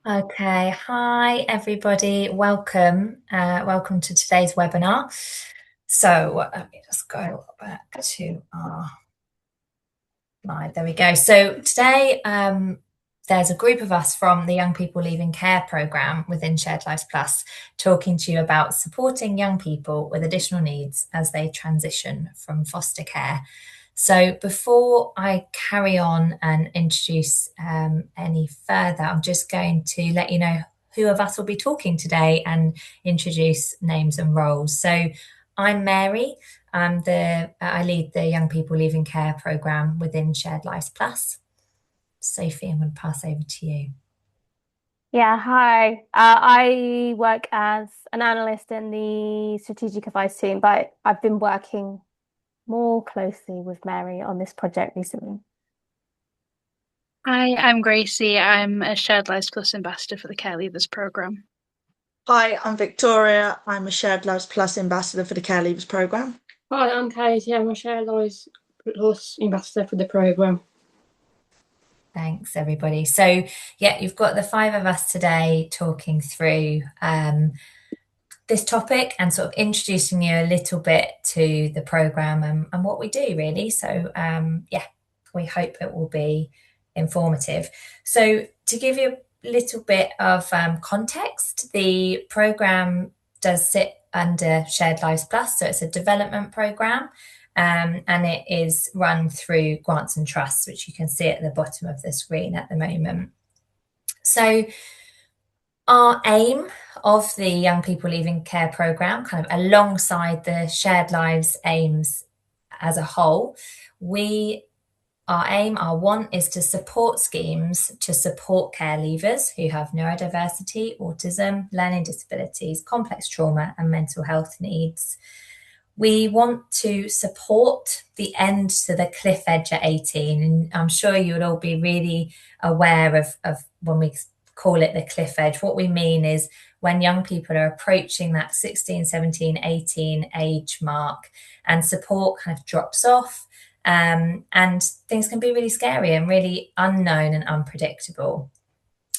Okay, hi everybody. Welcome to today's webinar. So let me just go back to our slide. There we go. So today, there's a group of us from the Young People Leaving Care programme within Shared Lives Plus talking to you about supporting young people with additional needs as they transition from foster care. So before I carry on and introduce any further, I'm just going to let you know who of us will be talking today and introduce names and roles. So I'm Mary. I lead the Young People Leaving Care programme within Shared Lives Plus. Sophie, I'm going to pass over to you. Yeah, hi. I work as an analyst in the strategic advice team, but I've been working more closely with Mary on this project recently. Hi, I'm Gracie. I'm a Shared Lives Plus ambassador for the Care Leavers programme. Hi, I'm Victoria. I'm a Shared Lives Plus ambassador for the Care Leavers programme. Hi, I'm Katie. I'm a Shared Lives Plus ambassador for the programme. Thanks, everybody. So, yeah, you've got the five of us today talking through this topic and sort of introducing you a little bit to the programme and what we do, really. So, yeah, we hope it will be informative. So, to give you a little bit of context, the programme does sit under Shared Lives Plus, so it's a development programme. And it is run through grants and trusts, which you can see at the bottom of the screen at the moment. So our aim of the Young People Leaving Care programme, kind of alongside the Shared Lives aims as a whole, our want is to support schemes to support care leavers who have neurodiversity, autism, learning disabilities, complex trauma, and mental health needs. We want to support the end to the cliff edge at 18. And I'm sure you would all be really aware of when we call it the cliff edge. What we mean is when young people are approaching that 16, 17, 18 age mark and support kind of drops off, and things can be really scary and really unknown and unpredictable.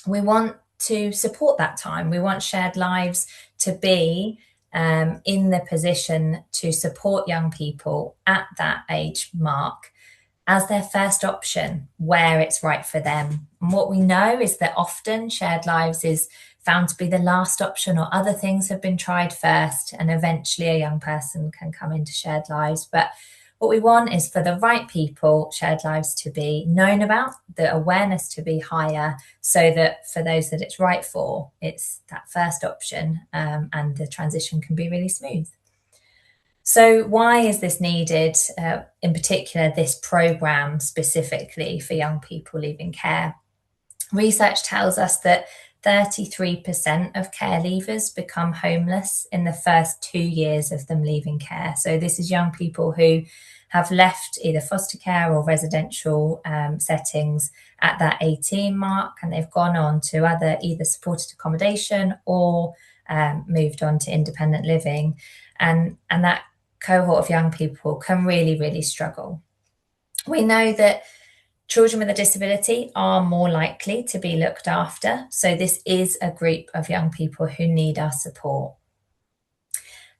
We want to support that time. We want Shared Lives to be in the position to support young people at that age mark as their first option where it's right for them. And what we know is that often Shared Lives is found to be the last option, or other things have been tried first, and eventually a young person can come into Shared Lives. But what we want is for the right people, Shared Lives to be known about, the awareness to be higher, so that for those that it's right for, it's that first option, and the transition can be really smooth. So why is this needed, in particular, this programme specifically for young people leaving care? Research tells us that 33% of care leavers become homeless in the first 2 years of them leaving care. So this is young people who have left either foster care or residential settings at that 18 mark, and they've gone on to either supported accommodation or moved on to independent living. And that cohort of young people can really, really struggle. We know that children with a disability are more likely to be looked after. So this is a group of young people who need our support.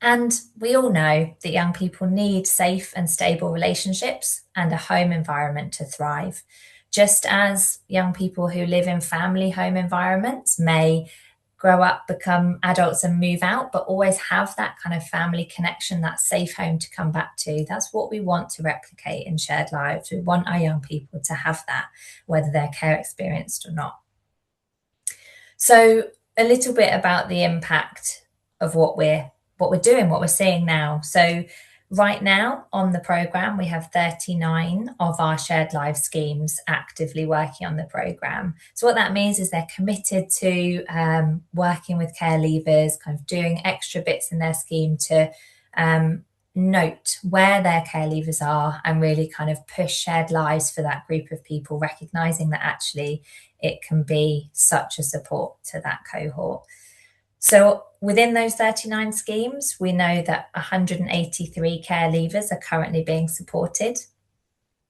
And we all know that young people need safe and stable relationships and a home environment to thrive. Just as young people who live in family home environments may grow up, become adults and move out, but always have that kind of family connection, that safe home to come back to. That's what we want to replicate in Shared Lives. We want our young people to have that, whether they're care experienced or not. So a little bit about the impact of what we're doing, what we're seeing now. So right now on the programme, we have 39 of our Shared Lives schemes actively working on the programme. So what that means is they're committed to working with care leavers, kind of doing extra bits in their scheme to note where their care leavers are and really kind of push Shared Lives for that group of people, recognising that actually it can be such a support to that cohort. So within those 39 schemes, we know that 183 care leavers are currently being supported.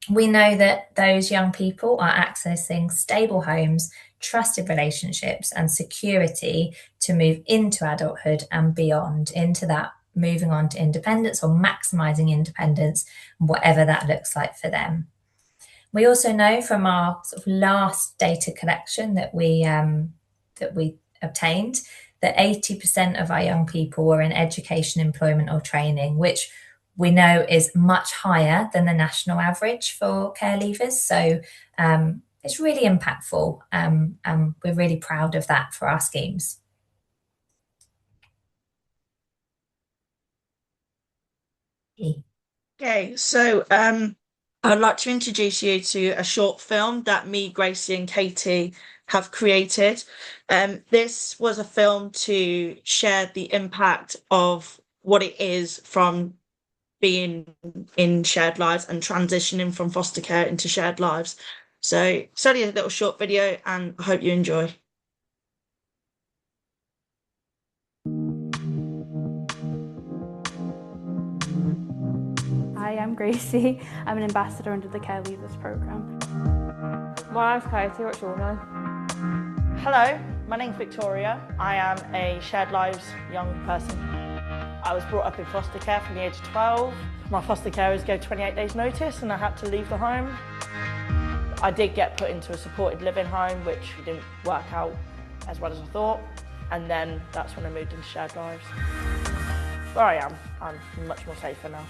We know that those young people are accessing stable homes, trusted relationships, and security to move into adulthood and beyond, into that moving on to independence or maximizing independence, whatever that looks like for them. We also know from our sort of last data collection that we obtained that 80% of our young people were in education, employment, or training, which we know is much higher than the national average for care leavers. So it's really impactful, and we're really proud of that for our schemes. Okay, so I'd like to introduce you to a short film that me, Gracie, and Katie have created. This was a film to share the impact of what it is from being in shared lives and transitioning from foster care into shared lives. So it's only a little short video, and I hope you enjoy. Hi, I'm Gracie. I'm an ambassador under the Care Leavers programme. My name's Katie, what's your name? Hello, my name's Victoria. I am a Shared Lives young person. I was brought up in foster care from the age of 12. My foster carers gave 28 days notice and I had to leave the home. I did get put into a supported living home, which didn't work out as well as I thought. And then that's when I moved into Shared Lives. Where I am, I'm much more safer now.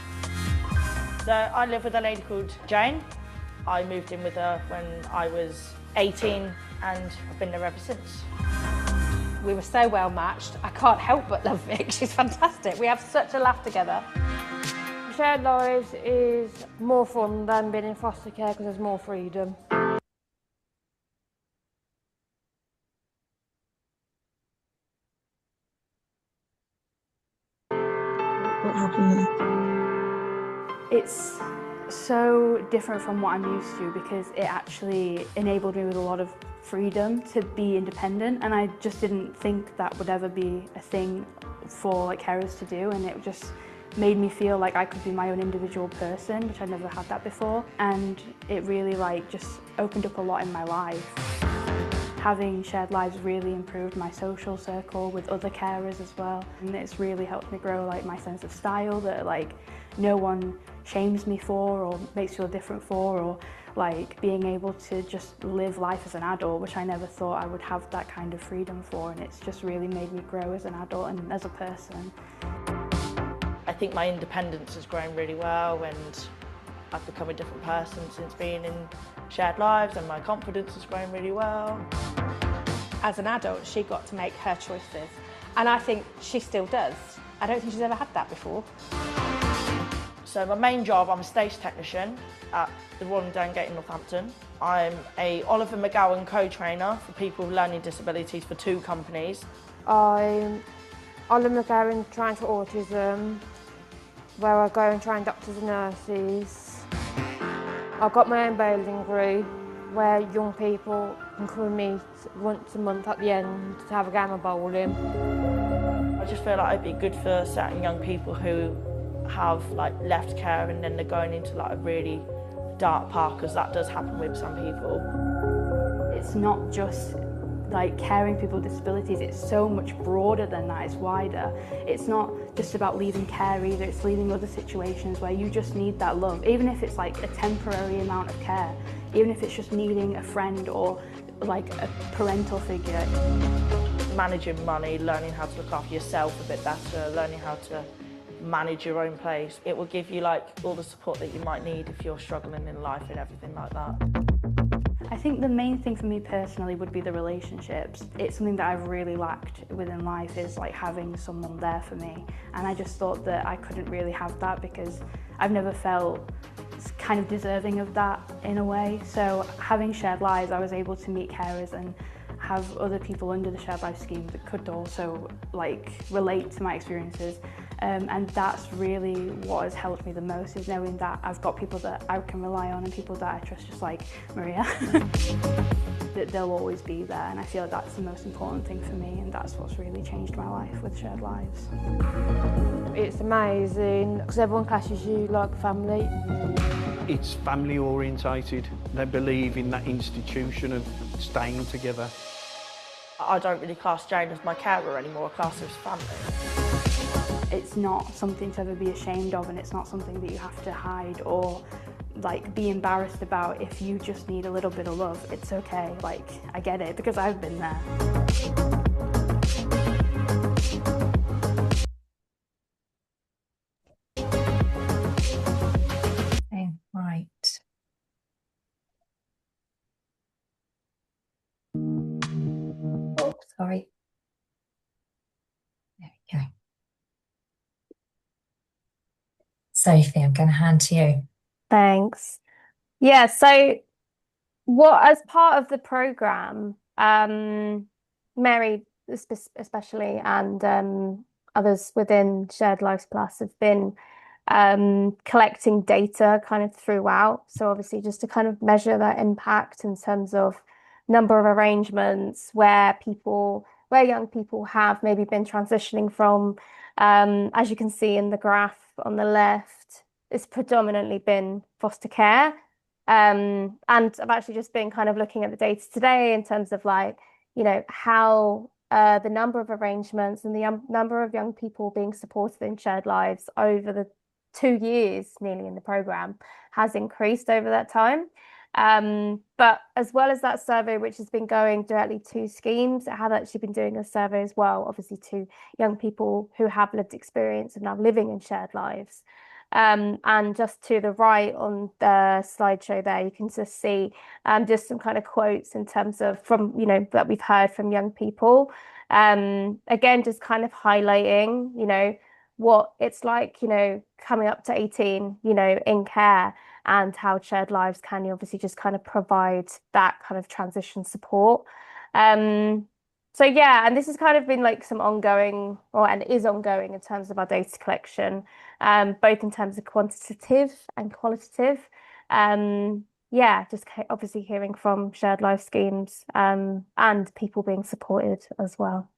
So I live with a lady called Jane. I moved in with her when I was 18 and I've been there ever since. We were so well matched. I can't help but love Vic. She's fantastic. We have such a laugh together. Shared Lives is more fun than being in foster care because there's more freedom. What happened? It's so different from what I'm used to because it actually enabled me with a lot of freedom to be independent, and I just didn't think that would ever be a thing for like carers to do, and it just made me feel like I could be my own individual person, which I never had that before, and it really like just opened up a lot in my life. Having Shared Lives really improved my social circle with other carers as well, and it's really helped me grow like my sense of style that like no one shames me for or makes me feel different for, or like being able to just live life as an adult, which I never thought I would have that kind of freedom for, and it's just really made me grow as an adult and as a person. I think my independence has grown really well and I've become a different person since being in Shared Lives, and my confidence has grown really well. As an adult, she got to make her choices, and I think she still does. I don't think she's ever had that before. So my main job, I'm a stage technician at the Royal Downgate in Northampton. I'm a Oliver McGowan co-trainer for people with learning disabilities for 2 companies. I'm Oliver McGowan trained for autism, where I go and train doctors and nurses. I've got my own bowling group, where young people can come and meet once a month at the end to have a game of bowling. I just feel like it'd be good for certain young people who have like left care and then they're going into like a really dark path, because that does happen with some people. It's not just like caring for people with disabilities, it's so much broader than that, it's wider. It's not just about leaving care either, it's leaving other situations where you just need that love, even if it's like a temporary amount of care, even if it's just needing a friend or like a parental figure. Managing money, learning how to look after yourself a bit better, learning how to manage your own place. It will give you like all the support that you might need if you're struggling in life and everything like that. I think the main thing for me personally would be the relationships. It's something that I've really lacked within life, is like having someone there for me. And I just thought that I couldn't really have that because I've never felt kind of deserving of that in a way. So having Shared Lives, I was able to meet carers and have other people under the Shared Lives scheme that could also like relate to my experiences And that's really what has helped me the most, is knowing that I've got people that I can rely on and people that I trust, just like Maria. That they'll always be there, and I feel that's the most important thing for me, and that's what's really changed my life with Shared Lives. It's amazing because everyone classes you like family. It's family orientated. They believe in that institution of staying together. I don't really class Jane as my carer anymore, I class her as family. It's not something to ever be ashamed of, and it's not something that you have to hide or like be embarrassed about. If you just need a little bit of love, it's okay. Like, I get it because I've been there. Okay, right. Oh, sorry. There we go. Sophie, I'm going to hand to you. Thanks. Yeah, so as part of the program, Mary especially and others within Shared Lives Plus have been collecting data kind of throughout. So obviously just to kind of measure that impact in terms of number of arrangements where young people have maybe been transitioning from, as you can see in the graph on the left, it's predominantly been foster care. And I've actually just been kind of looking at the data today in terms of like, you know, how the number of arrangements and the number of young people being supported in Shared Lives over the 2 years nearly in the program has increased over that time. But as well as that survey, which has been going directly to schemes, I have actually been doing a survey as well, obviously to young people who have lived experience and now living in Shared Lives. And just to the right on the slideshow there, you can just see just some kind of quotes in terms of from, you know, that we've heard from young people. Again, just kind of highlighting, you know, what it's like, you know, coming up to 18, you know, in care, and how Shared Lives can obviously just kind of provide that kind of transition support. So yeah, and this has kind of been like some ongoing, and is ongoing in terms of our data collection, both in terms of quantitative and qualitative. Yeah, just obviously hearing from Shared Life schemes and people being supported as well.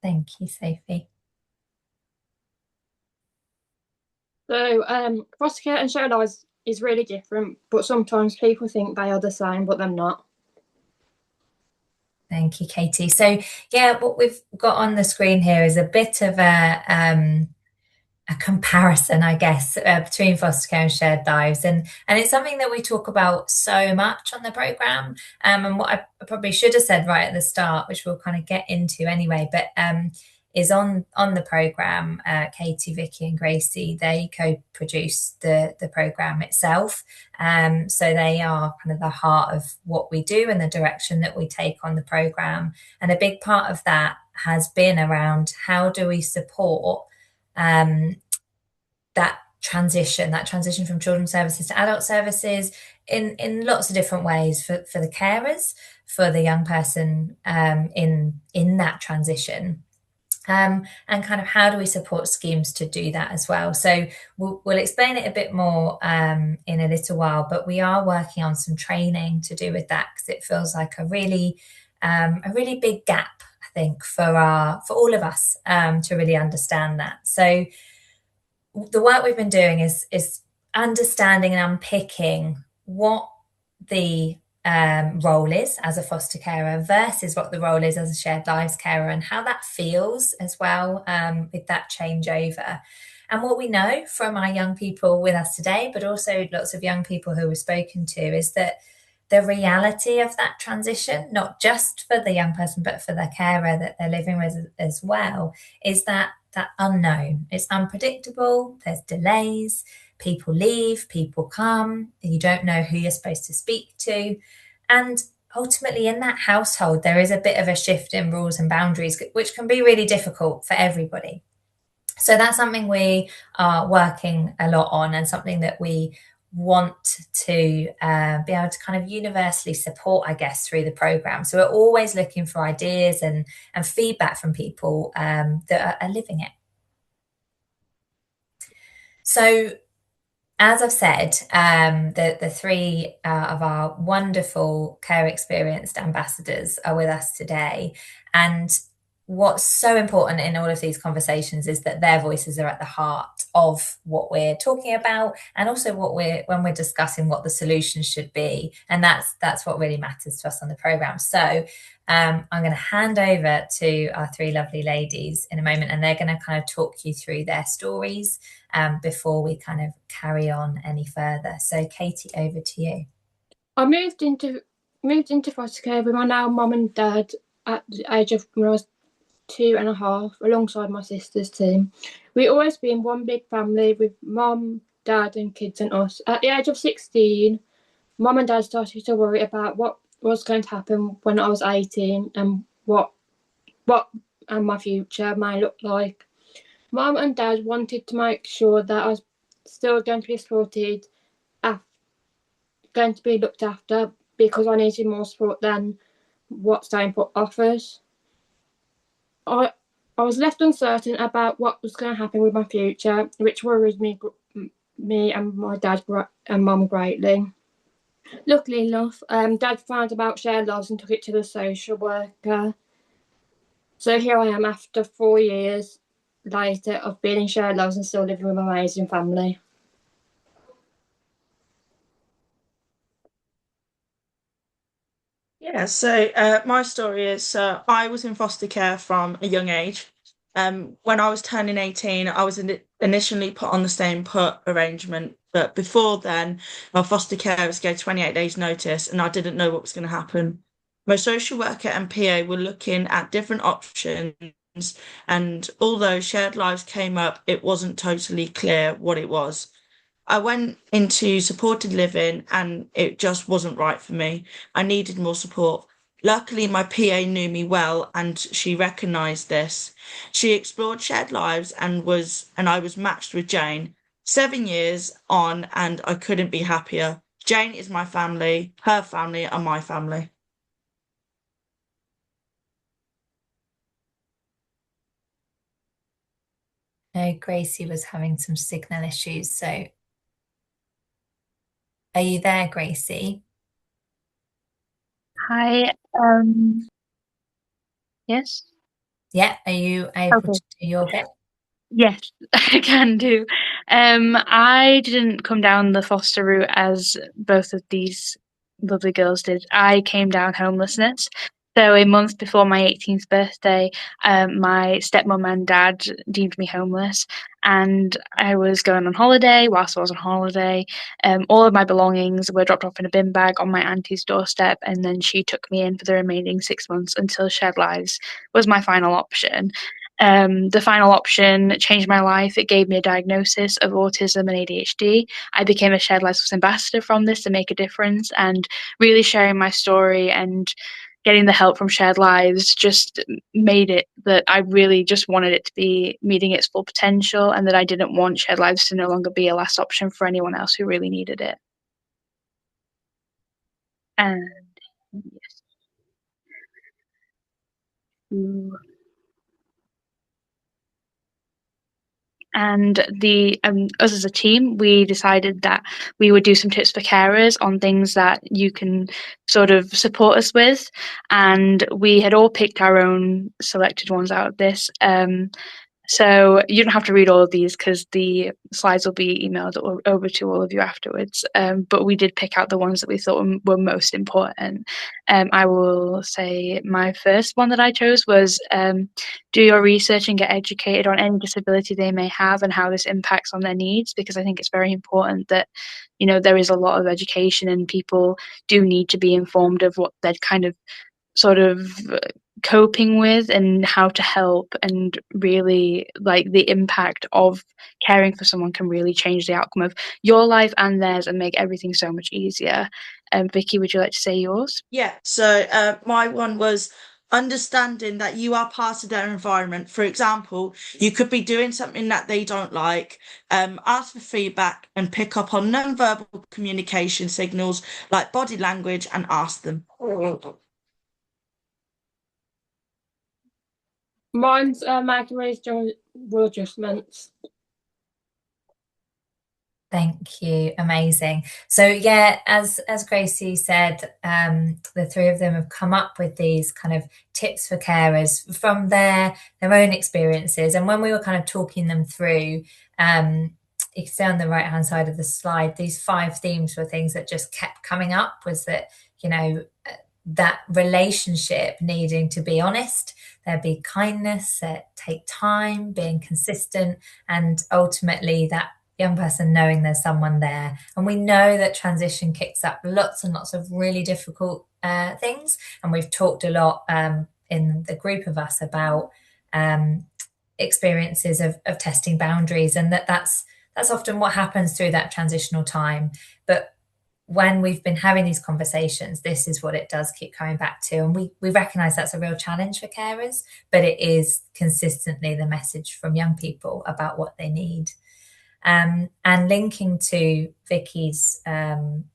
Thank you, Sophie. So foster care and Shared Lives is really different, but sometimes people think they are the same, but they're not. Thank you, Katie. So yeah, what we've got on the screen here is a bit of a comparison, I guess, between foster care and Shared Lives, and it's something that we talk about so much on the programme. And what I probably should have said right at the start, which we'll kind of get into anyway, but is on the programme, Katie, Vicky and Gracie, they co-produce the programme itself. So they are kind of the heart of what we do and the direction that we take on the programme. And a big part of that has been around how do we support that transition from children's services to adult services in lots of different ways for the carers, for the young person in that transition. And kind of how do we support schemes to do that as well? So we'll explain it a bit more in a little while, but we are working on some training to do with that, because it feels like a really big gap, I think, for all of us to really understand that. So the work we've been doing is understanding and unpicking what the role is as a foster carer versus what the role is as a Shared Lives carer, and how that feels as well with that changeover. And what we know from our young people with us today, but also lots of young people who we've spoken to, is that the reality of that transition, not just for the young person, but for the carer that they're living with as well, is that unknown. It's unpredictable, there's delays, people leave, people come, you don't know who you're supposed to speak to. And ultimately in that household, there is a bit of a shift in rules and boundaries, which can be really difficult for everybody. So that's something we are working a lot on, and something that we want to be able to kind of universally support, I guess, through the program. So we're always looking for ideas and feedback from people that are living it. So as I've said, the three of our wonderful care experienced ambassadors are with us today. And what's so important in all of these conversations is that their voices are at the heart of what we're talking about, and also when we're discussing what the solutions should be. And that's what really matters to us on the programme. So I'm going to hand over to our three lovely ladies in a moment, and they're going to kind of talk you through their stories before we kind of carry on any further. So Katie, over to you. I moved into foster care with my now mum and dad at the age of when I was 2.5, alongside my sister's team. We always been one big family with mum, dad and kids and us. At the age of 16, mum and dad started to worry about what was going to happen when I was 18 and what and my future may look like. Mum and dad wanted to make sure that I was still going to be supported, going to be looked after, because I needed more support than what Staying Put offers. I was left uncertain about what was going to happen with my future, which worried me and my dad and mum greatly. Luckily enough, Dad found about Shared Lives and took it to the social worker. So here I am after 4 years later of being in Shared Lives and still living with my amazing family. Yeah, so my story is I was in foster care from a young age. When I was turning 18, I was initially put on the Staying Put arrangement, but before then, my foster carers gave 28 days notice and I didn't know what was going to happen. My social worker and PA were looking at different options, and although Shared Lives came up, it wasn't totally clear what it was. I went into supported living and it just wasn't right for me. I needed more support. Luckily, my PA knew me well and she recognised this. She explored Shared Lives and I was matched with Jane. 7 years on and I couldn't be happier. Jane is my family, her family and my family. No, Gracie was having some signal issues, so are you there, Gracie? Hi. Yes. Yeah. Are you able to do your bit? Yes, I can do. I didn't come down the foster route as both of these lovely girls did. I came down homelessness. So a month before my 18th birthday, my stepmom and dad deemed me homeless, and I was going on holiday. Whilst I was on holiday, all of my belongings were dropped off in a bin bag on my auntie's doorstep, and then she took me in for the remaining 6 months until Shared Lives was my final option. The final option changed my life. It gave me a diagnosis of autism and ADHD. I became a Shared Lives ambassador from this to make a difference, and really sharing my story and getting the help from Shared Lives just made it that I really just wanted it to be meeting its full potential, and that I didn't want Shared Lives to no longer be a last option for anyone else who really needed it. And yes. Ooh. And us as a team, we decided that we would do some tips for carers on things that you can sort of support us with. And we had all picked our own selected ones out of this. So you don't have to read all of these because the slides will be emailed over to all of you afterwards. But we did pick out the ones that we thought were most important. I will say my first one that I chose was do your research and get educated on any disability they may have and how this impacts on their needs, because I think it's very important that, you know, there is a lot of education and people do need to be informed of what they're kind of sort of coping with and how to help, and really like the impact of caring for someone can really change the outcome of your life and theirs and make everything so much easier. Vicky, would you like to say yours? Yeah, so my one was understanding that you are part of their environment. For example, you could be doing something that they don't like, ask for feedback and pick up on non-verbal communication signals like body language and ask them. Mine's making reasonable adjustments. Thank you. Amazing. So yeah, as Gracie said, the three of them have come up with these kind of tips for carers from their own experiences. And when we were kind of talking them through, you can see on the right hand side of the slide, these 5 themes were things that just kept coming up, was that, you know, that relationship needing to be honest, there be kindness, take time, being consistent, and ultimately that young person knowing there's someone there. And we know that transition kicks up lots and lots of really difficult things. And we've talked a lot in the group of us about experiences of testing boundaries, and that's often what happens through that transitional time. But when we've been having these conversations, this is what it does keep coming back to. And we recognise that's a real challenge for carers, but it is consistently the message from young people about what they need. And linking to Vicky's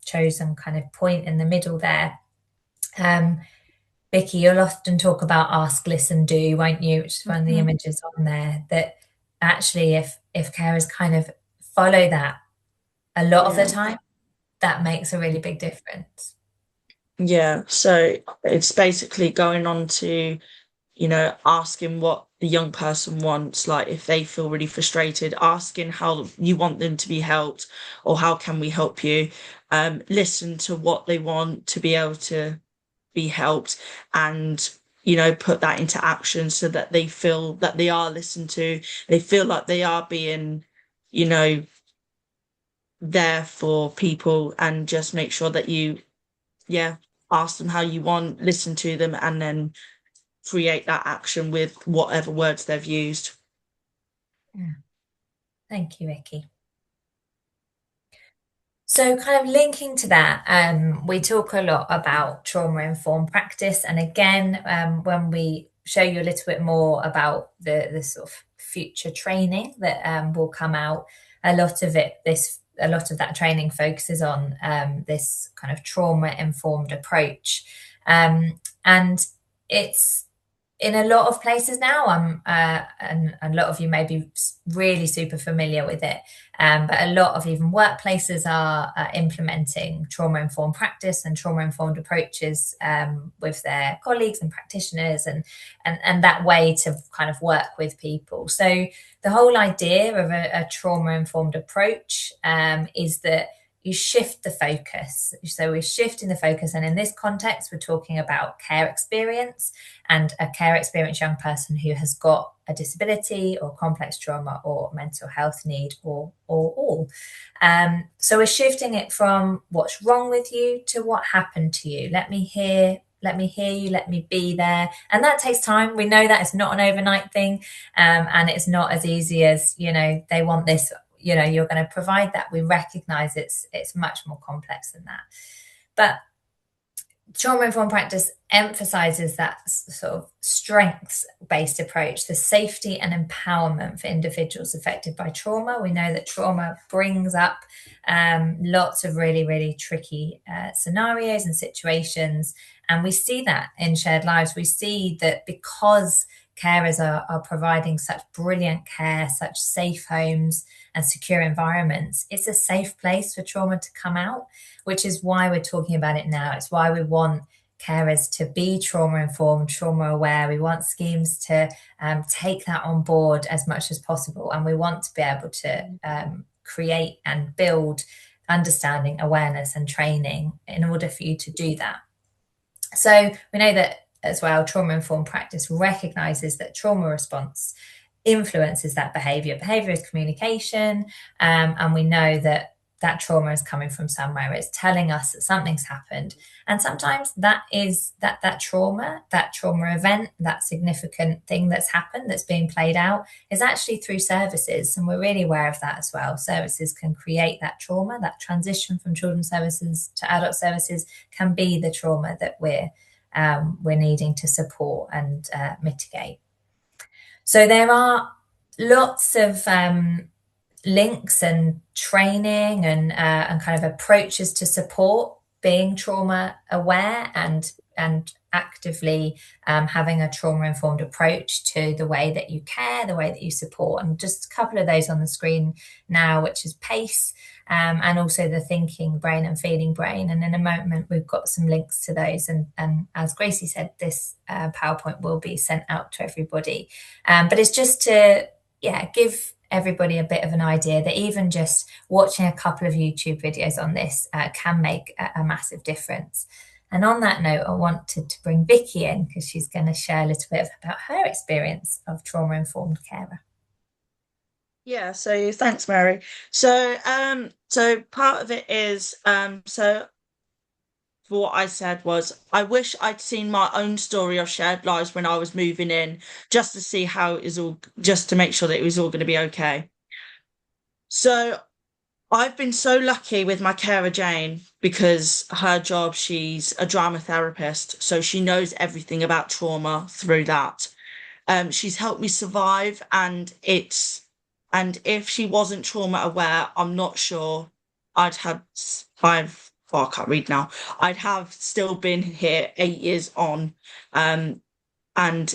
chosen kind of point in the middle there, Vicky, you'll often talk about ask, listen, do, won't you? Which is one of the images on there, that actually if carers kind of follow that a lot of the time, that makes a really big difference. Yeah, so it's basically going on to, you know, asking what the young person wants, like if they feel really frustrated, asking how you want them to be helped or how can we help you, listen to what they want to be able to be helped, and, you know, put that into action so that they feel that they are listened to, they feel like they are being, you know, there for people, and just make sure that you, ask them how you want, listen to them, and then create that action with whatever words they've used. Yeah. Thank you, Vicky. So kind of linking to that, we talk a lot about trauma-informed practice. And again, when we show you a little bit more about the sort of future training that will come out, a lot of that training focuses on this kind of trauma-informed approach. And it's in a lot of places now, and a lot of you may be really super familiar with it, but a lot of even workplaces are implementing trauma-informed practice and trauma-informed approaches with their colleagues and practitioners, and that way to kind of work with people. So the whole idea of a trauma-informed approach is that you shift the focus. So we're shifting the focus. And in this context, we're talking about care experience, and a care experienced young person who has got a disability or complex trauma or mental health need, or all. So we're shifting it from what's wrong with you to what happened to you. Let me hear you, let me be there. And that takes time. We know that it's not an overnight thing. And it's not as easy as, you know, they want this, you know, you're going to provide that. We recognize it's much more complex than that. But trauma-informed practice emphasizes that sort of strengths-based approach, the safety and empowerment for individuals affected by trauma. We know that trauma brings up lots of really, really tricky scenarios and situations. And we see that in Shared Lives. We see that because carers are providing such brilliant care, such safe homes and secure environments, it's a safe place for trauma to come out, which is why we're talking about it now. It's why we want carers to be trauma-informed, trauma-aware. We want schemes to take that on board as much as possible. And we want to be able to create and build understanding, awareness and training in order for you to do that. So we know that as well, trauma-informed practice recognises that trauma response influences that behaviour. Behaviour is communication, and we know that trauma is coming from somewhere. It's telling us that something's happened. And sometimes that is that trauma event, that significant thing that's happened, that's being played out, is actually through services. And we're really aware of that as well. Services can create that trauma. That transition from children's services to adult services can be the trauma that we're we're needing to support and mitigate. So there are lots of links and training and kind of approaches to support being trauma aware and actively having a trauma-informed approach to the way that you care, the way that you support. And just a couple of those on the screen now, which is PACE, and also the thinking brain and feeling brain. And in a moment, we've got some links to those. And as Gracie said, this PowerPoint will be sent out to everybody. But it's just to, give everybody a bit of an idea that even just watching a couple of YouTube videos on this can make a massive difference. And on that note, I wanted to bring Vicky in because she's going to share a little bit about her experience of trauma-informed carer. Yeah, so thanks, Mary. So part of it is, so what I said was, I wish I'd seen my own story of shared lives when I was moving in, just to see how it is all, just to make sure that it was all going to be okay. So I've been so lucky with my carer Jane, because her job, she's a drama therapist, so she knows everything about trauma through that. She's helped me survive, and if she wasn't trauma aware, I'm not sure I can't read now. I'd have still been here 8 years on, and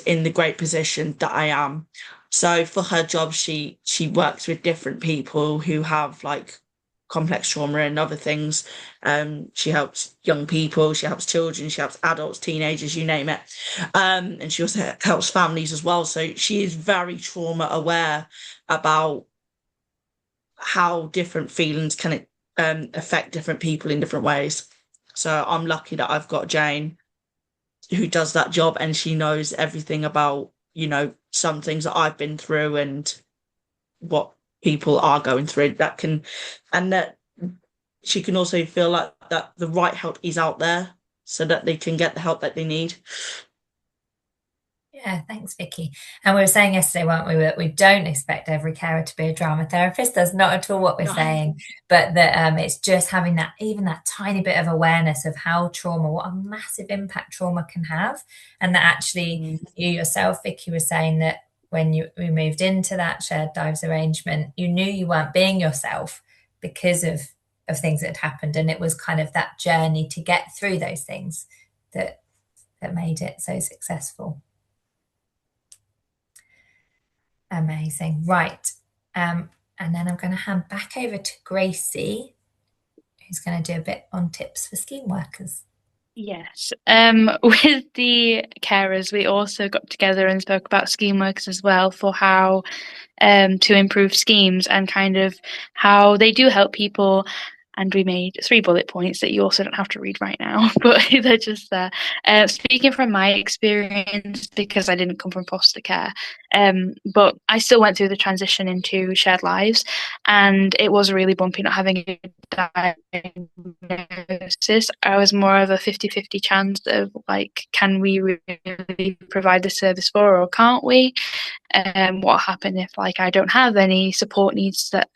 in the great position that I am. So for her job, she works with different people who have like complex trauma and other things. She helps young people, she helps children, she helps adults, teenagers, you name it. And she also helps families as well. So she is very trauma aware about how different feelings can affect different people in different ways. So I'm lucky that I've got Jane who does that job, and she knows everything about, some things that I've been through and what people are going through, and that she can also feel like that the right help is out there so that they can get the help that they need. Yeah, thanks, Vicky. And we were saying yesterday, weren't we, that we don't expect every carer to be a drama therapist. That's not at all what we're saying, but that it's just having that tiny bit of awareness of how trauma, what a massive impact trauma can have, and that actually you yourself, Vicky, was saying that when we moved into that shared lives arrangement, you knew you weren't being yourself because of things that had happened, and it was kind of that journey to get through those things that made it so successful. Amazing. Right. And then I'm going to hand back over to Gracie, who's going to do a bit on tips for scheme workers. Yes. With the carers, we also got together and spoke about scheme workers as well, for how to improve schemes and kind of how they do help people. And we made 3 bullet points that you also don't have to read right now, but they're just there. Speaking from my experience, because I didn't come from foster care, but I still went through the transition into shared lives, and it was really bumpy not having a diagnosis. I was more of a 50-50 chance of like, can we really provide the service for her or can't we? What happened if like I don't have any support needs that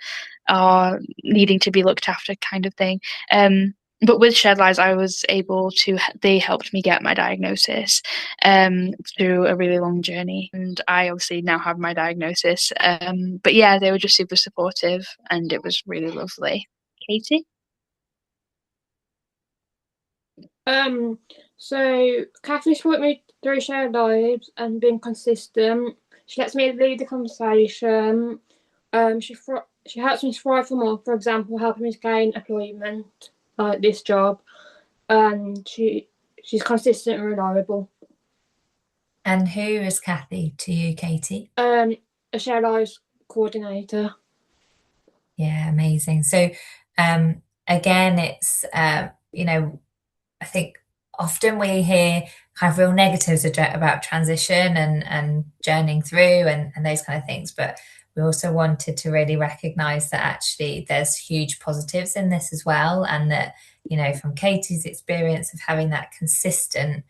are needing to be looked after, kind of thing. But with Shared Lives, I was able to, they helped me get my diagnosis through a really long journey. And I obviously now have my diagnosis. But yeah, they were just super supportive and it was really lovely. Katie? So Kathy supported me through Shared Lives and being consistent. She lets me lead the conversation. She helps me thrive for more, for example, helping me gain employment, like this job. And she's consistent and reliable. And who is Kathy to you, Katie? A Shared Lives coordinator. Yeah, amazing. So again, it's, I think often we hear kind of real negatives about transition and journeying through and those kind of things, but we also wanted to really recognise that actually there's huge positives in this as well, and that, from Katie's experience of having that consistent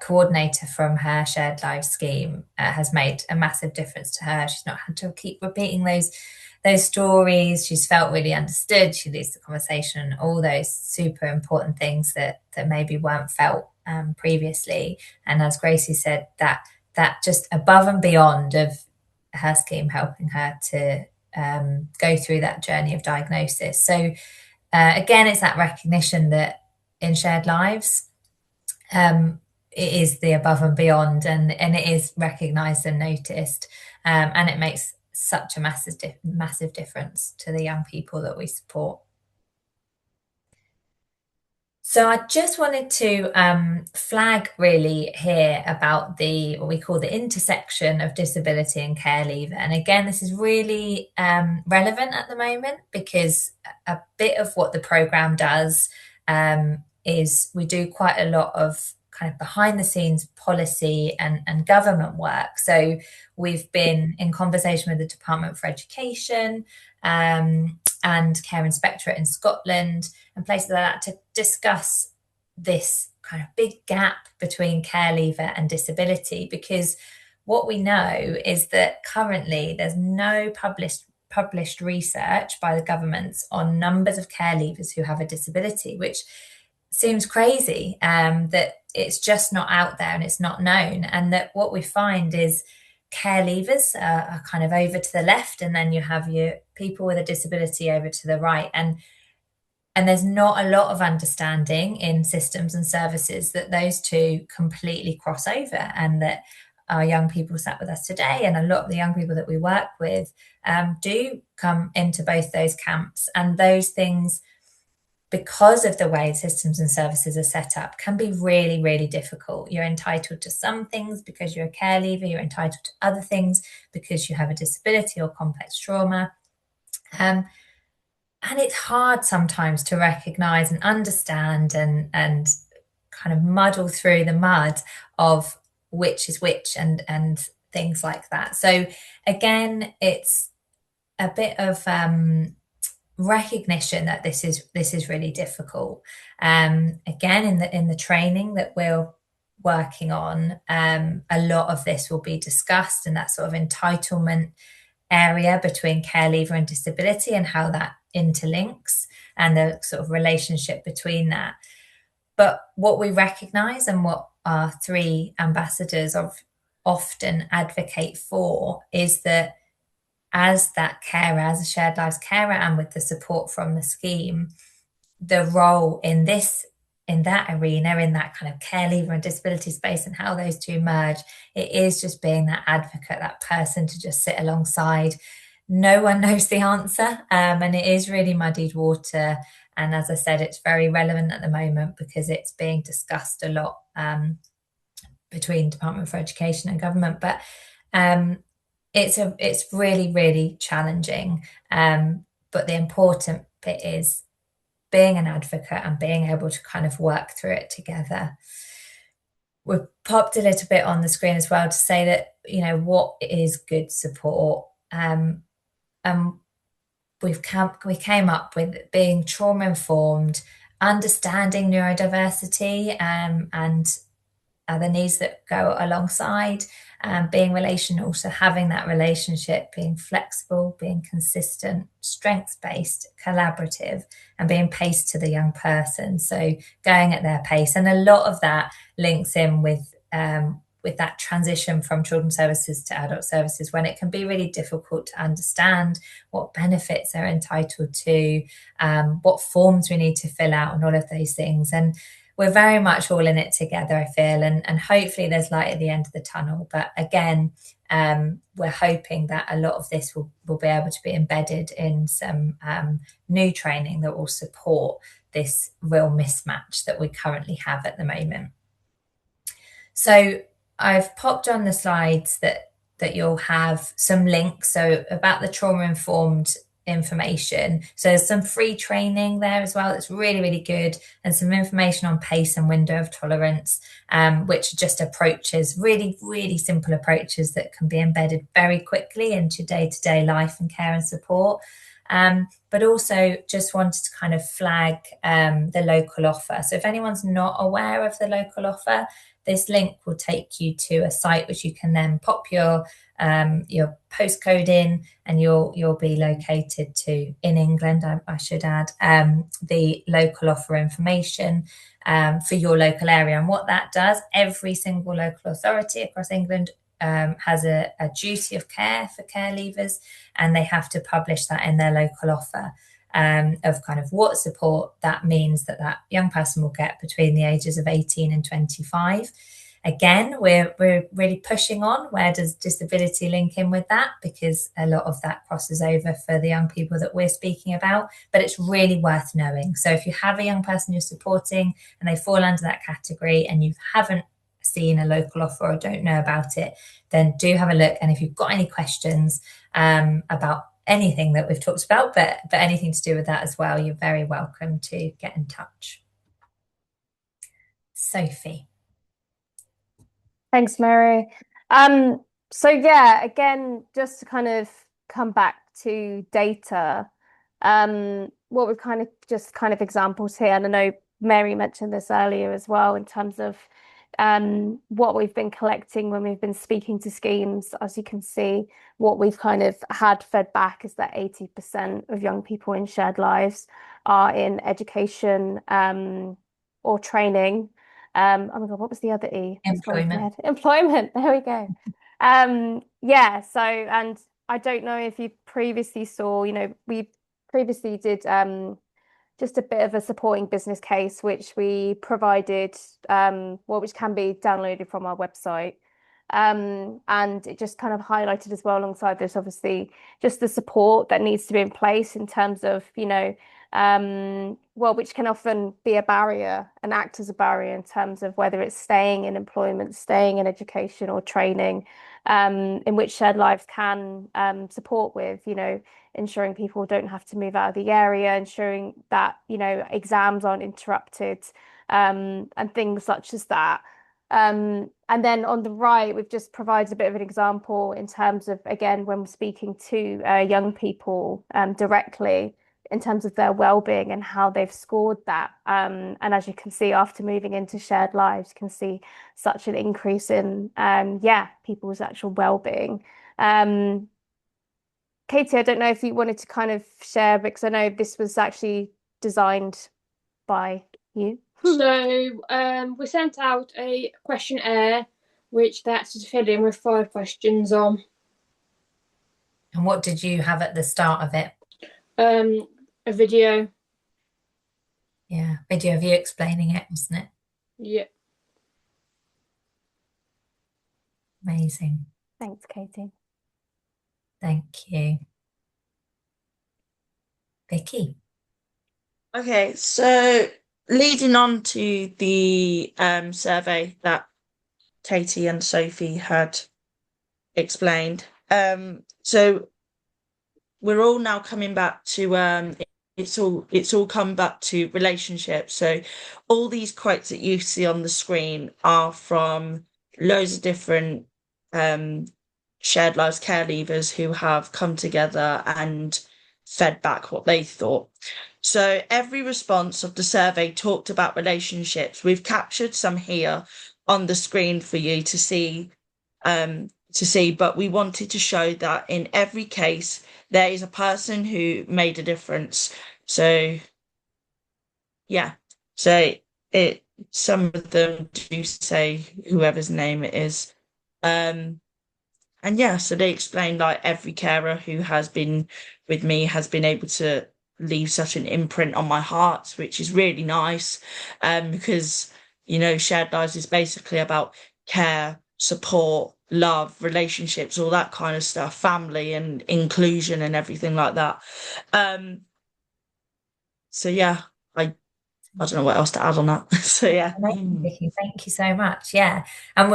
coordinator from her Shared Lives scheme has made a massive difference to her. She's not had to keep repeating those stories. She's felt really understood. She leads the conversation, all those super important things that maybe weren't felt previously. And as Gracie said, that just above and beyond of her scheme helping her to go through that journey of diagnosis. So again, it's that recognition that in Shared Lives, it is the above and beyond, and it is recognised and noticed, and it makes such a massive difference to the young people that we support. So I just wanted to flag really here about what we call the intersection of disability and care leaver. And again, this is really relevant at the moment, because a bit of what the programme does is we do quite a lot of kind of behind the scenes policy and government work. So we've been in conversation with the Department for Education and Care Inspectorate in Scotland and places like that to discuss this kind of big gap between care leaver and disability, because what we know is that currently there's no published research by the governments on numbers of care leavers who have a disability, which seems crazy, that it's just not out there and it's not known. And that what we find is care leavers are kind of over to the left, and then you have your people with a disability over to the right. And there's not a lot of understanding in systems and services that those two completely cross over, and that our young people sat with us today and a lot of the young people that we work with do come into both those camps. And those things, because of the way systems and services are set up, can be really, really difficult. You're entitled to some things because you're a care leaver, you're entitled to other things because you have a disability or complex trauma. And it's hard sometimes to recognise and understand and kind of muddle through the mud of which is which and things like that. So again, it's a bit of recognition that this is really difficult. Again, in the training that we're working on, a lot of this will be discussed in that sort of entitlement area between care leaver and disability and how that interlinks and the sort of relationship between that. But what we recognise and what our three ambassadors often advocate for is that as that carer, as a Shared Lives carer, and with the support from the scheme, the role in that arena, in that kind of care leaver and disability space and how those two merge, it is just being that advocate, that person to just sit alongside. No one knows the answer, and it is really muddied water. And as I said, it's very relevant at the moment because it's being discussed a lot between Department for Education and government. But it's really, really challenging. But the important bit is being an advocate and being able to kind of work through it together. We've popped a little bit on the screen as well to say that, what is good support. We came up with being trauma informed, understanding neurodiversity and other needs that go alongside, being relational, so having that relationship, being flexible, being consistent, strengths-based, collaborative, and being paced to the young person, so going at their pace. And a lot of that links in with that transition from children's services to adult services, when it can be really difficult to understand what benefits they're entitled to, what forms we need to fill out, and all of those things. And we're very much all in it together, I feel, and hopefully there's light at the end of the tunnel. But again, we're hoping that a lot of this will be able to be embedded in some new training that will support this real mismatch that we currently have at the moment. So I've popped on the slides that you'll have some links, so about the trauma-informed information. So there's some free training there as well that's really, really good, and some information on PACE and window of tolerance, which are just approaches, really, really simple approaches that can be embedded very quickly into day-to-day life and care and support. But also just wanted to kind of flag the local offer. So if anyone's not aware of the local offer, this link will take you to a site which you can then pop your postcode in, and you'll be located to, in England, I should add, the local offer information for your local area. And what that does, every single local authority across England has a duty of care for care leavers, and they have to publish that in their local offer of kind of what support that means that young person will get between the ages of 18 and 25. Again, we're really pushing on where does disability link in with that, because a lot of that crosses over for the young people that we're speaking about, but it's really worth knowing. So if you have a young person you're supporting and they fall under that category and you haven't seen a local offer or don't know about it, then do have a look. And if you've got any questions about anything that we've talked about, but anything to do with that as well, you're very welcome to get in touch. Sophie. Thanks, Mary. So yeah, again, just to kind of come back to data, what we've kind of examples here, and I know Mary mentioned this earlier as well, in terms of what we've been collecting when we've been speaking to schemes. As you can see, what we've kind of had fed back is that 80% of young people in Shared Lives are in education or training. Oh my God, what was the other E? Employment. Employment, there we go. Yeah, so, and I don't know if you previously saw, we previously did just a bit of a supporting business case, which we provided, which can be downloaded from our website. And it just kind of highlighted as well, alongside this, obviously, just the support that needs to be in place in terms of, which can often be a barrier and act as a barrier in terms of whether it's staying in employment, staying in education or training, in which Shared Lives can support with, ensuring people don't have to move out of the area, ensuring that, exams aren't interrupted, and things such as that. And then on the right, we've just provided a bit of an example in terms of, again, when we're speaking to young people directly, in terms of their well-being and how they've scored that. And as you can see, after moving into Shared Lives, you can see such an increase in, people's actual well-being. Katie, I don't know if you wanted to kind of share, because I know this was actually designed by you. So we sent out a questionnaire, which they had to fill in with 5 questions on. And what did you have at the start of it? A video. Yeah, video of you explaining it, wasn't it? Yeah. Amazing. Thanks, Katie. Thank you. Vicky. Okay, so leading on to the survey that Katie and Sophie had explained, so we're all now coming back to it's all come back to relationships. So all these quotes that you see on the screen are from loads of different Shared Lives care leavers who have come together and fed back what they thought. So every response of the survey talked about relationships. We've captured some here on the screen for you to see, but we wanted to show that in every case there is a person who made a difference. So yeah, so some of them do say whoever's name it is. And yeah, so they explained like every carer who has been with me has been able to leave such an imprint on my heart, which is really nice, because Shared Lives is basically about care, support, love, relationships, all that kind of stuff, family and inclusion and everything like that. So yeah, I don't know what else to add on that. So yeah. Amazing, Vicky. Thank you so much. Yeah, and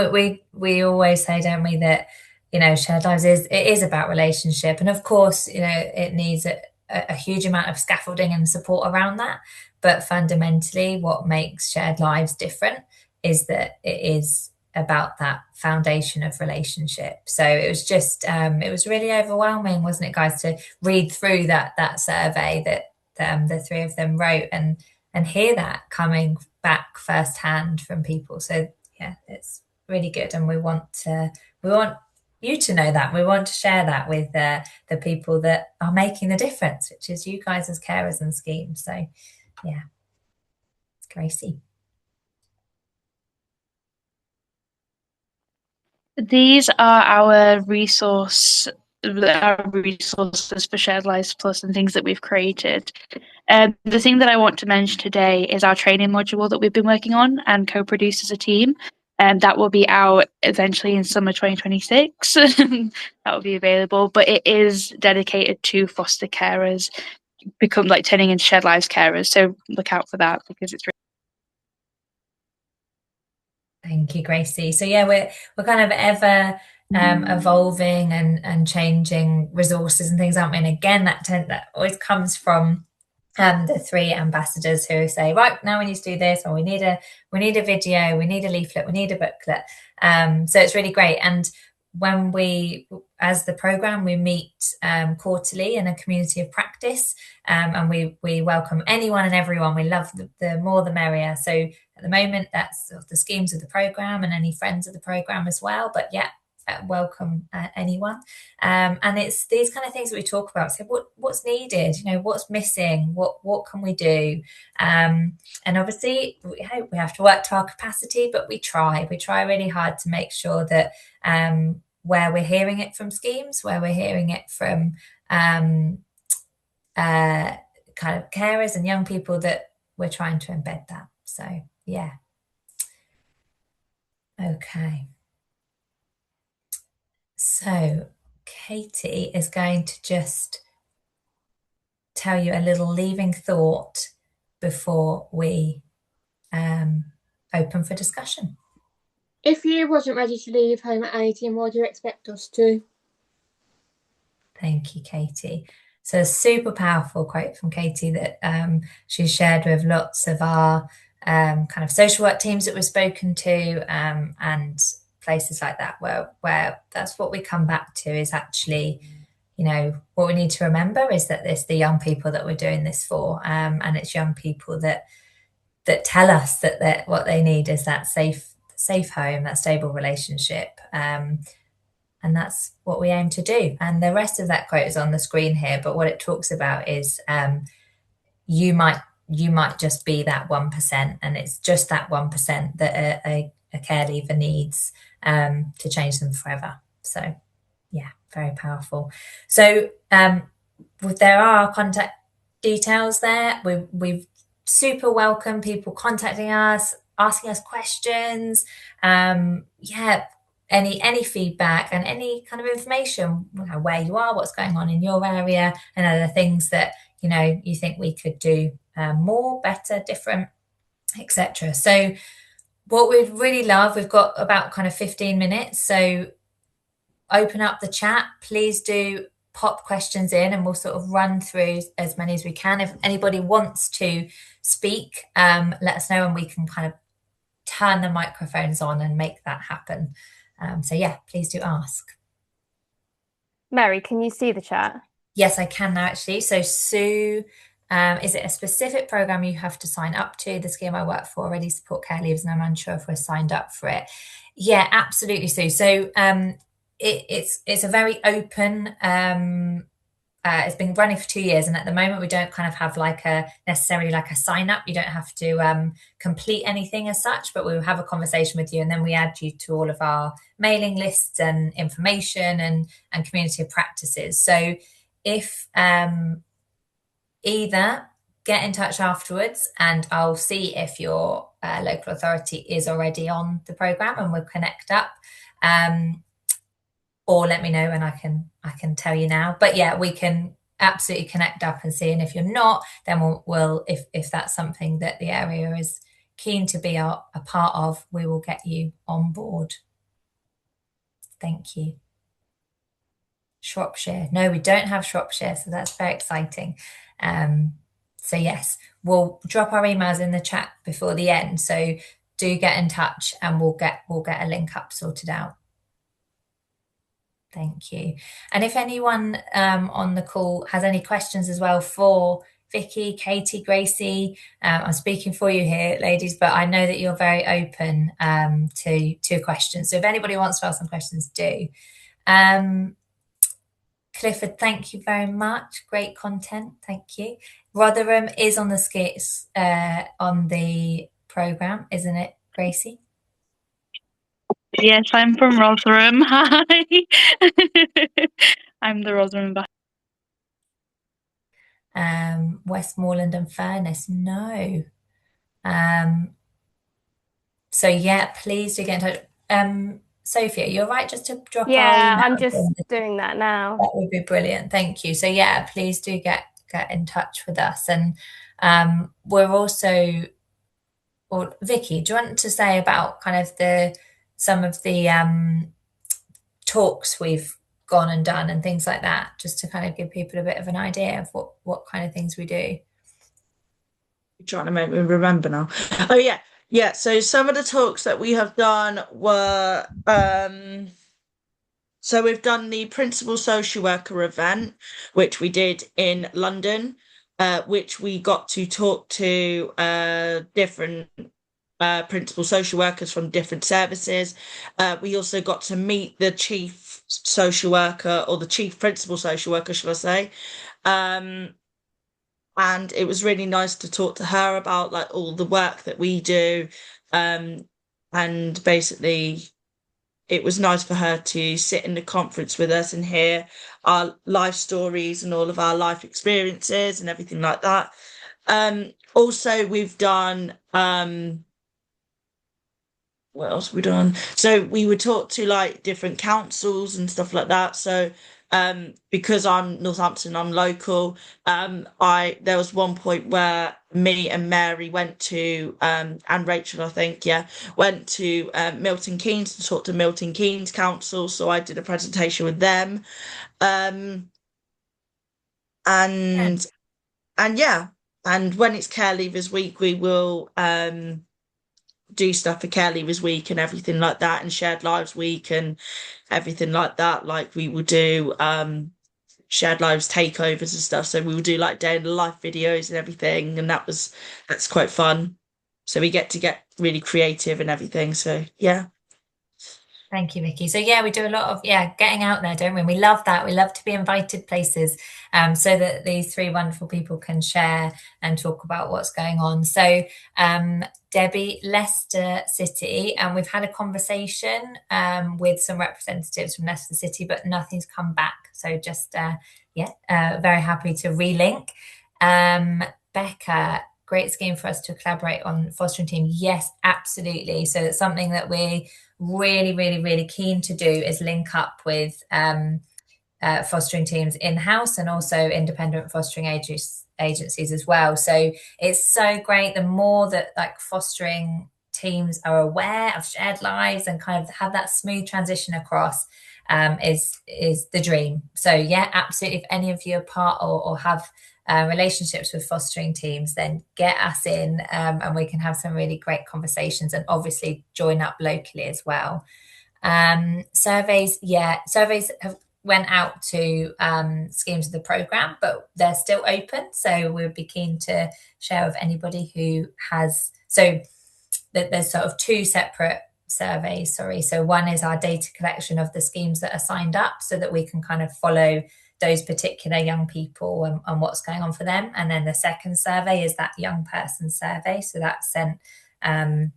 we always say, don't we, that Shared Lives is about relationship, and of course it needs a huge amount of scaffolding and support around that. But fundamentally, what makes Shared Lives different is that it is about that foundation of relationship. So it was just it was really overwhelming, wasn't it, guys, to read through that survey that the three of them wrote and hear that coming back firsthand from people. So yeah, it's really good, and we want you to know that. We want to share that with the people that are making the difference, which is you guys as carers and schemes. So yeah, it's Gracie. These are our resources for Shared Lives Plus and things that we've created. The thing that I want to mention today is our training module that we've been working on and co-produced as a team. And that will be out eventually in summer 2026. That will be available, but it is dedicated to foster carers, turning into Shared Lives carers. So look out for that, because it's really... Thank you, Gracie. So yeah, we're kind of ever evolving and changing resources and things, aren't we? And again, that always comes from the three ambassadors who say, right, now we need to do this, or we need a video, we need a leaflet, we need a booklet. So it's really great. And when as the programme, we meet quarterly in a community of practice, and we welcome anyone and everyone. We love the more the merrier. So at the moment, that's the schemes of the programme and any friends of the programme as well. But yeah, welcome anyone. And it's these kind of things that we talk about. So what's needed? What's missing? What can we do? And obviously, we hope we have to work to our capacity, but we try really hard to make sure that where we're hearing it from schemes, where we're hearing it from kind of carers and young people, that we're trying to embed that. So yeah. Okay. So Katie is going to just tell you a little leaving thought before we open for discussion. If you wasn't ready to leave home at 18, what do you expect us to? Thank you, Katie. So a super powerful quote from Katie that she shared with lots of our kind of social work teams that we've spoken to, and places like that, where that's what we come back to, is actually, what we need to remember is that it's the young people that we're doing this for, and it's young people that tell us that what they need is that safe home, that stable relationship, and that's what we aim to do. And the rest of that quote is on the screen here, but what it talks about is you might just be that 1%, and it's just that 1% that a care leaver needs to change them forever. So yeah, very powerful. So there are contact details there. We've super welcome people contacting us, asking us questions. Any feedback and any kind of information, where you are, what's going on in your area, and other things that you think we could do more, better, different, etc. So what we'd really love, we've got about kind of 15 minutes, so open up the chat. Please do pop questions in, and we'll sort of run through as many as we can. If anybody wants to speak, let us know, and we can kind of turn the microphones on and make that happen. So yeah, please do ask. Mary, can you see the chat? Yes, I can now, actually. So Sue, is it a specific program you have to sign up to? The scheme I work for already support care leavers, and I'm unsure if we're signed up for it. Yeah, absolutely, Sue. So it's a very open, it's been running for 2 years, and at the moment we don't kind of have necessarily a sign up. You don't have to complete anything as such, but we'll have a conversation with you, and then we add you to all of our mailing lists and information and community of practices. So if either get in touch afterwards, and I'll see if your local authority is already on the programme and we'll connect up, or let me know and I can tell you now. But yeah, we can absolutely connect up and see. And if you're not, then we'll if that's something that the area is keen to be a part of, we will get you on board. Thank you. Shropshire. No, we don't have Shropshire, so that's very exciting. So yes, we'll drop our emails in the chat before the end. So do get in touch and we'll get a link up sorted out. Thank you. And if anyone on the call has any questions as well for Vicky, Katie, Gracie, I'm speaking for you here, ladies, but I know that you're very open to questions. So if anybody wants to ask some questions, do. Clifford, thank you very much. Great content. Thank you. Rotherham is on the skits on the programme, isn't it, Gracie? Yes, I'm from Rotherham. Hi. I'm the Rotherham Westmoreland and Furness, no. So yeah, please do get in touch. Sophia, you're right just to drop our email. I'm just doing that now. That would be brilliant. Thank you. So yeah, please do get in touch with us. And we're also, or Vicky, do you want to say about kind of some of the talks we've gone and done and things like that, just to kind of give people a bit of an idea of what kind of things we do? You're trying to make me remember now. Oh yeah. So some of the talks that we have done were so we've done the principal social worker event, which we did in London, which we got to talk to different principal social workers from different services. We also got to meet the chief social worker, or the chief principal social worker, shall I say. And it was really nice to talk to her about like all the work that we do. And basically it was nice for her to sit in the conference with us and hear our life stories and all of our life experiences and everything like that. Also, we've done, what else have we done? So we would talk to like different councils and stuff like that. So because I'm Northampton, I'm local. There was one point where me and Mary went to, and Rachel, I think, went to Milton Keynes to talk to Milton Keynes Council. So I did a presentation with them, and when it's Care Leavers Week, we will do stuff for Care Leavers Week and everything like that, and Shared Lives Week and everything like that. Like we will do Shared Lives takeovers and stuff. So we will do like day in the life videos and everything, and that's quite fun. So we get really creative and everything. So yeah. Thank you, Vicky. So yeah, we do a lot of getting out there, don't we? And we love that. We love to be invited places, so that these three wonderful people can share and talk about what's going on. So Debbie, Leicester City, and we've had a conversation with some representatives from Leicester City, but nothing's come back. So just very happy to relink. Becca, great scheme for us to collaborate on fostering team. Yes, absolutely. So it's something that we really, really, really keen to do, is link up with fostering teams in-house and also independent fostering agencies as well. So it's so great. The more that like fostering teams are aware of shared lives and kind of have that smooth transition across, is the dream. So yeah, absolutely. If any of you are part or have relationships with fostering teams, then get us in, and we can have some really great conversations, and obviously join up locally as well. Surveys have went out to schemes of the programme, but they're still open, so we'd be keen to share with anybody who has. So there's sort of two separate surveys, so one is our data collection of the schemes that are signed up, so that we can kind of follow those particular young people and what's going on for them. And then the second survey is that young person survey. So that's that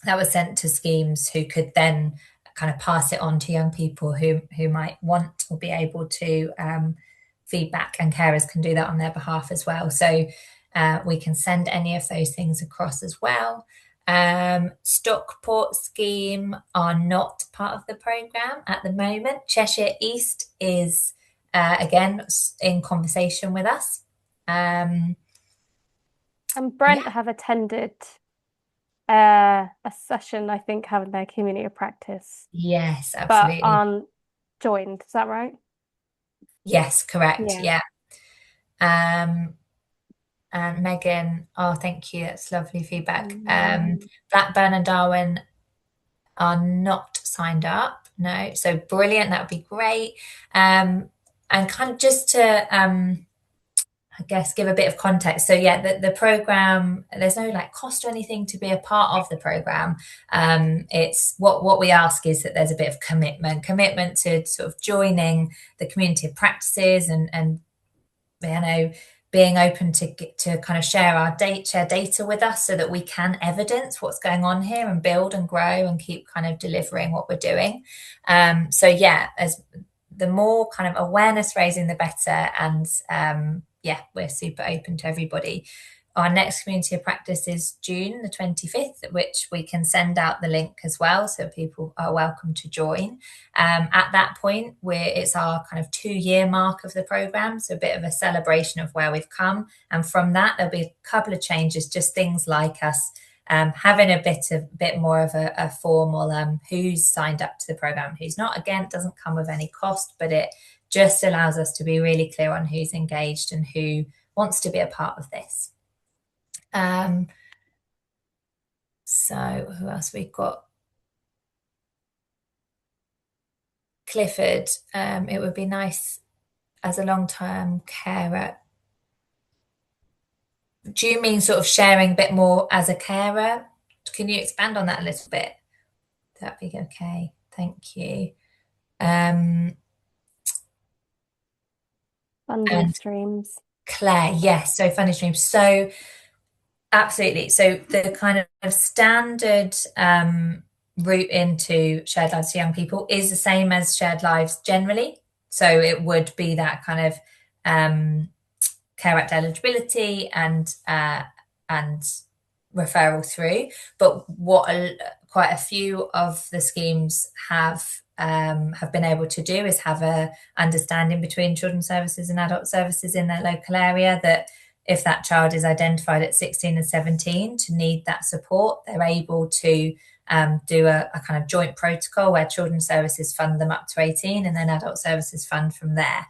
was sent to schemes who could then kind of pass it on to young people who might want or be able to feedback, and carers can do that on their behalf as well. So we can send any of those things across as well. Stockport scheme are not part of the programme at the moment. Cheshire East is again in conversation with us, and Brent have attended a session, I think, having their community of practice. Yes, absolutely. But aren't joined, is that right? Yes, correct. Yeah. And Megan, oh, thank you. That's lovely feedback. Blackburn and Darwin are not signed up. No. So brilliant. That would be great. And kind of just to, I guess, give a bit of context. So yeah, the program, there's no like cost or anything to be a part of the program. It's what we ask is that there's a bit of commitment to sort of joining the community of practices and you know, being open to kind of share data with us so that we can evidence what's going on here and build and grow and keep kind of delivering what we're doing. So yeah, as the more kind of awareness raising, the better. And yeah, we're super open to everybody. Our next community of practice is June the 25th, which we can send out the link as well, so people are welcome to join. At that point, it's our kind of 2-year mark of the programme, so a bit of a celebration of where we've come. And from that, there'll be a couple of changes, just things like us having a bit more of a formal who's signed up to the programme, who's not. Again, it doesn't come with any cost, but it just allows us to be really clear on who's engaged and who wants to be a part of this. So who else we've got? Clifford, it would be nice as a long-term carer. Do you mean sort of sharing a bit more as a carer? Can you expand on that a little bit? That'd be okay. Thank you. Funding streams. Claire, yes. So funding streams. So absolutely. So the kind of standard route into shared lives for young people is the same as shared lives generally. So it would be that kind of Care Act eligibility and referral through. But what quite a few of the schemes have been able to do is have a understanding between children's services and adult services in their local area, that if that child is identified at 16 and 17 to need that support, they're able to do a kind of joint protocol where children's services fund them up to 18 and then adult services fund from there.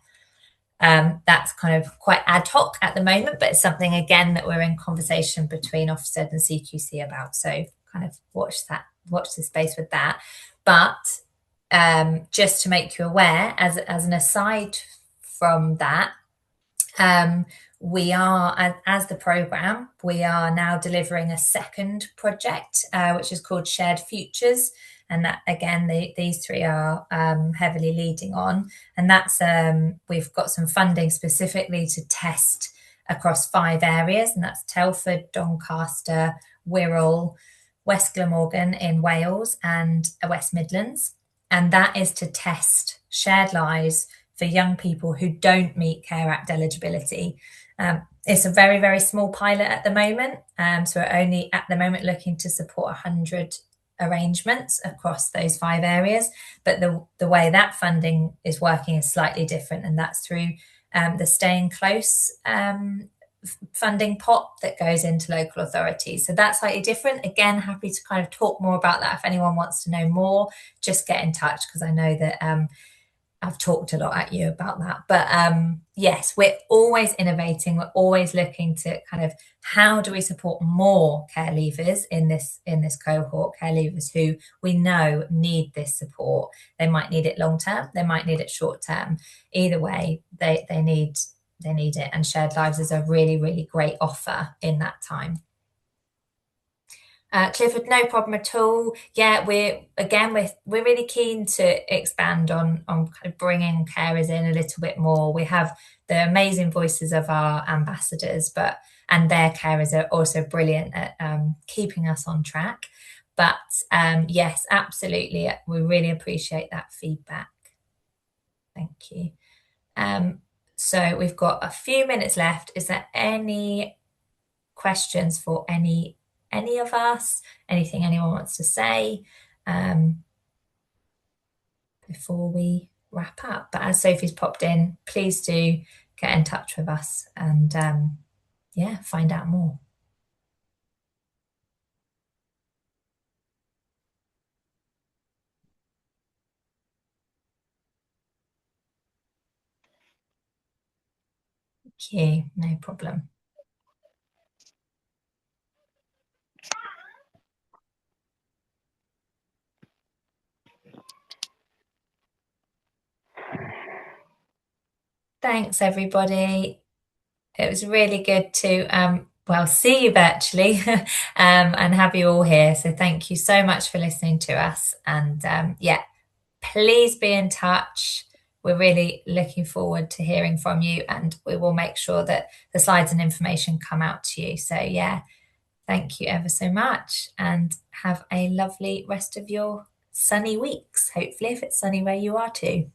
That's kind of quite ad hoc at the moment, but it's something, again, that we're in conversation between Ofsted and CQC about. So kind of watch the space with that. But just to make you aware, as an aside from that, we are, as the programme, we are now delivering a second project, which is called Shared Futures. And that, again, these three are heavily leading on. And that's, we've got some funding specifically to test across 5 areas. And that's Telford, Doncaster, Wirral, West Glamorgan in Wales and West Midlands. And that is to test shared lives for young people who don't meet Care Act eligibility. It's a very, very small pilot at the moment. So we're only at the moment looking to support 100 arrangements across those 5 areas. But the way that funding is working is slightly different. And that's through the Staying Close funding pot that goes into local authorities. So that's slightly different. Again, happy to kind of talk more about that. If anyone wants to know more, just get in touch, because I know that I've talked a lot at you about that. But yes, we're always innovating. We're always looking to kind of, how do we support more care leavers in this cohort, care leavers who we know need this support. They might need it long term, they might need it short term. Either way, they need it, and Shared Lives is a really, really great offer in that time. Clifford, no problem at all. Yeah, we're really keen to expand on kind of bringing carers in a little bit more. We have the amazing voices of our ambassadors, and their carers are also brilliant at keeping us on track. But yes, absolutely, we really appreciate that feedback. Thank you. So we've got a few minutes left. Is there any questions for any of us? Anything anyone wants to say before we wrap up? But as Sophie's popped in, please do get in touch with us and find out more. Thank you, no problem. Thanks, everybody. It was really good to see you virtually and have you all here. So thank you so much for listening to us. And please be in touch. We're really looking forward to hearing from you, and we will make sure that the slides and information come out to you. So thank you ever so much, and have a lovely rest of your sunny weeks, hopefully, if it's sunny where you are too.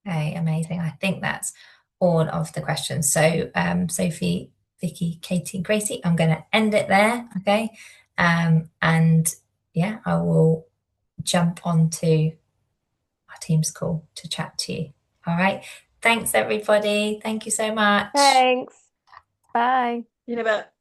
Okay, amazing. I think that's all of the questions. So Sophie, Vicky, Katie, and Gracie, I'm going to end it there. Okay. I will jump onto our Teams call to chat to you. All right. Thanks, everybody. Thank you so much. Thanks. Bye. You know, but